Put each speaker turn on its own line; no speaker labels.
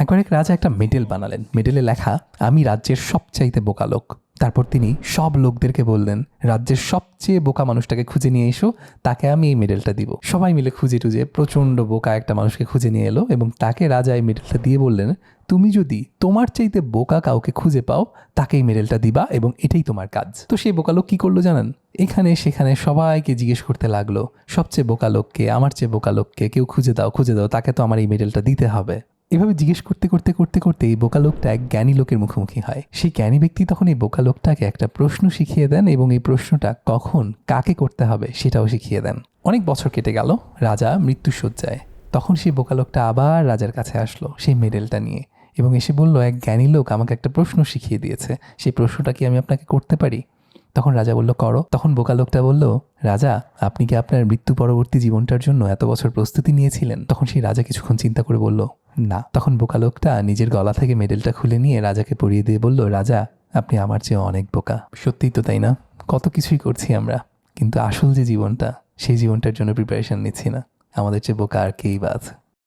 একবার এক রাজা একটা মেডেল বানালেন। মেডেলে লেখা, আমি রাজ্যের সবচাইতে বোকা লোক। তারপর তিনি সব লোকদেরকে বললেন, রাজ্যের সবচেয়ে বোকা মানুষটাকে খুঁজে নিয়ে এসো, তাকে আমি এই মেডেলটা দিব। সবাই মিলে খুঁজে টুজে প্রচণ্ড বোকা একটা মানুষকে খুঁজে নিয়ে এলো এবং তাকে রাজা এই মেডেলটা দিয়ে বললেন, তুমি যদি তোমার চাইতে বোকা কাউকে খুঁজে পাও তাকে এই মেডেলটা দিবা এবং এটাই তোমার কাজ। তো সেই বোকা লোক কী করলো জানেন? এখানে সেখানে সবাইকে জিজ্ঞেস করতে লাগলো, সবচেয়ে বোকা লোককে, আমার চেয়ে বোকা লোককে, কেউ খুঁজে দাও, তাকে তো আমার এই মেডেলটা দিতে হবে। এভাবে জিজ্ঞেস করতে করতে করতে করতে এই বোকা লোকটা এক জ্ঞানী লোকের মুখোমুখি হয়। সেই জ্ঞানী ব্যক্তি তখন এই বোকা লোকটাকে একটা প্রশ্ন শিখিয়ে দেন এবং এই প্রশ্নটা কখন কাকে করতে হবে সেটাও শিখিয়ে দেন। অনেক বছর কেটে গেল, রাজা মৃত্যুশয্যায়। তখন সেই বোকা লোকটা আবার রাজার কাছে আসলো সেই মেডেলটা নিয়ে এবং এসে বলল, এক জ্ঞানী লোক আমাকে একটা প্রশ্ন শিখিয়ে দিয়েছে, সেই প্রশ্নটা কি আমি আপনাকে করতে পারি? তখন রাজা বলল, করো। তখন বোকা লোকটা বলল, রাজা, আপনি কি আপনার মৃত্যু পরবর্তী জীবনটার জন্য এত বছর প্রস্তুতি নিয়েছিলেন? তখন সেই রাজা কিছুক্ষণ চিন্তা করে বলল, না। তখন বোকা লোকটা নিজের গলা থেকে মেডেলটা খুলে নিয়ে রাজাকে পরিয়ে দিয়ে বলল, রাজা, আপনি আমার চেয়ে অনেক বোকা। সত্যিই তো, তাই না? কত কিছুই করছি আমরা, কিন্তু আসল যে জীবনটা, সেই জীবনটার জন্য প্রিপারেশন নিচ্ছি না। আমাদের চেয়ে বোকা আর কেই বা আছে?